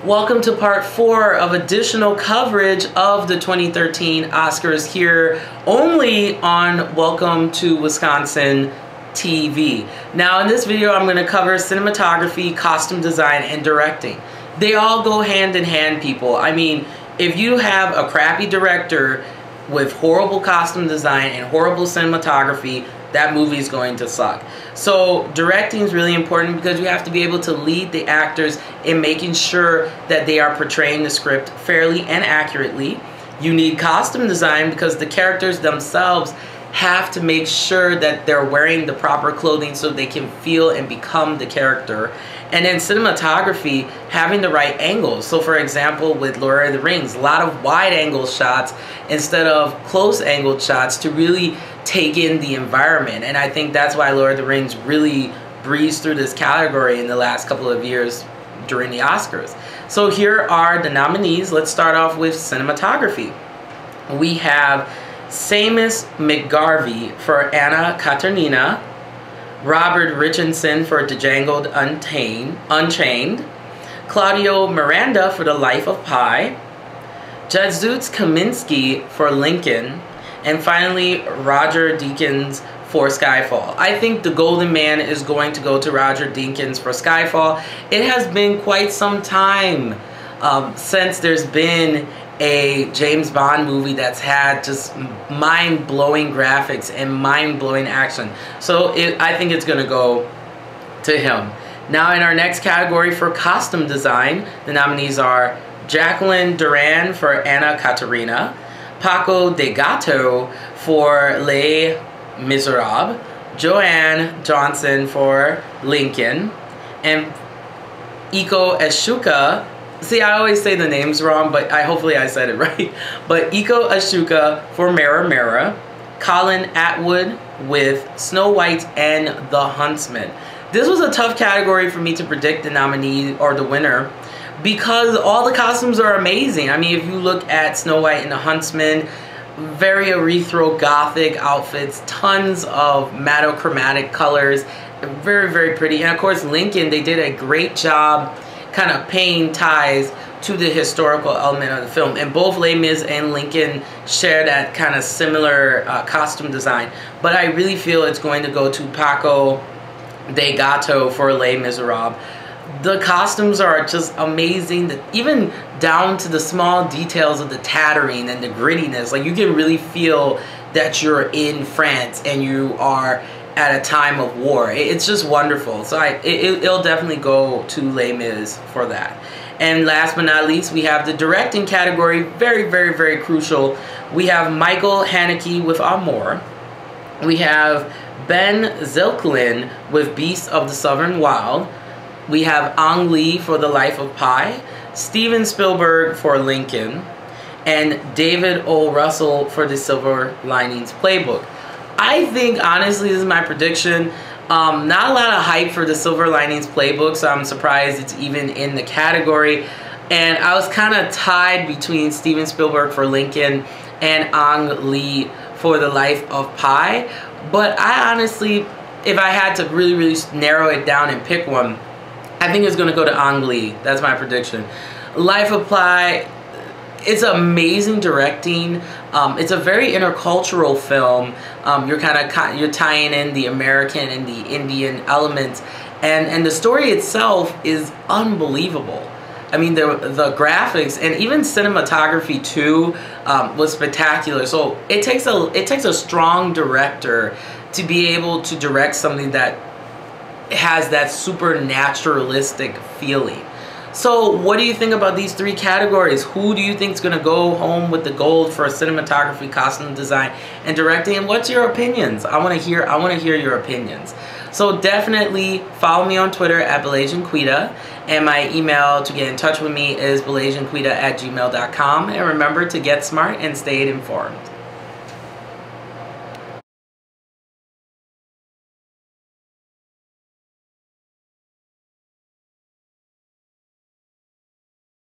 Welcome to part 4 of additional coverage of the 2013 Oscars here only on Welcome to Wisconsin TV. Now in this video I'm going to cover cinematography, costume design, and directing. They all go hand in hand, people. I mean, if you have a crappy director with horrible costume design and horrible cinematography, that movie is going to suck. So directing is really important because you have to be able to lead the actors in making sure that they are portraying the script fairly and accurately. You need costume design because the characters themselves have to make sure that they're wearing the proper clothing so they can feel and become the character. And then cinematography, having the right angles. So for example, with Lord of the Rings, a lot of wide angle shots instead of close angled shots to really take in the environment. And I think that's why Lord of the Rings really breezed through this category in the last couple of years during the Oscars. So here are the nominees. Let's start off with cinematography. We have Seamus McGarvey for Anna Karenina, Robert Richardson for Django Unchained, Claudio Miranda for The Life of Pi, Jesus Kaminski for Lincoln, and finally Roger Deakins for Skyfall. I think the Golden Man is going to go to Roger Deakins for Skyfall. It has been quite some time since there's been a James Bond movie that's had just mind-blowing graphics and mind-blowing action. So I think it's gonna go to him. Now in our next category for costume design, the nominees are Jacqueline Duran for Anna Katerina, Paco de Gato for Les Miserables, Joanne Johnson for Lincoln, and Iko Eshuka. See, I always say the names wrong, but hopefully I said it right. But Iko Eshuka for Mera Mera, Colin Atwood with Snow White and The Huntsman. This was a tough category for me to predict the nominee or the winner because all the costumes are amazing. I mean, if you look at Snow White and The Huntsman, very erythro gothic outfits, tons of monochromatic colors, very, very pretty. And of course, Lincoln, they did a great job kind of paying ties to the historical element of the film. And both Les Mis and Lincoln share that kind of similar costume design. But I really feel it's going to go to Paco de Gato for Les Miserables. The costumes are just amazing, even down to the small details of the tattering and the grittiness. Like, you can really feel that you're in France and you are at a time of war. It's just wonderful. So it'll definitely go to Les Mis for that. And last but not least, we have the directing category. Very, very, very crucial. We have Michael Haneke with Amour. We have Ben Zilklin with Beasts of the Southern Wild. We have Ang Lee for The Life of Pi, Steven Spielberg for Lincoln, and David O. Russell for The Silver Linings Playbook. I think, honestly, this is my prediction. Not a lot of hype for The Silver Linings Playbook, so I'm surprised it's even in the category. And I was kind of tied between Steven Spielberg for Lincoln and Ang Lee for The Life of Pi. But I honestly, if I had to really, really narrow it down and pick one, I think it's going to go to Ang Lee. That's my prediction. Life of Pi, it's amazing directing. It's a very intercultural film. You're tying in the American and the Indian elements, and the story itself is unbelievable. I mean, the graphics and even cinematography too was spectacular. So it takes a strong director to be able to direct something that has that supernaturalistic feeling. So what do you think about these three categories? Who do you think is going to go home with the gold for cinematography, costume design, and directing? And what's your opinions? I want to hear your opinions. So definitely follow me on Twitter at blasianquita, and my email to get in touch with me is blasianquita@gmail.com. And remember to get smart and stay informed.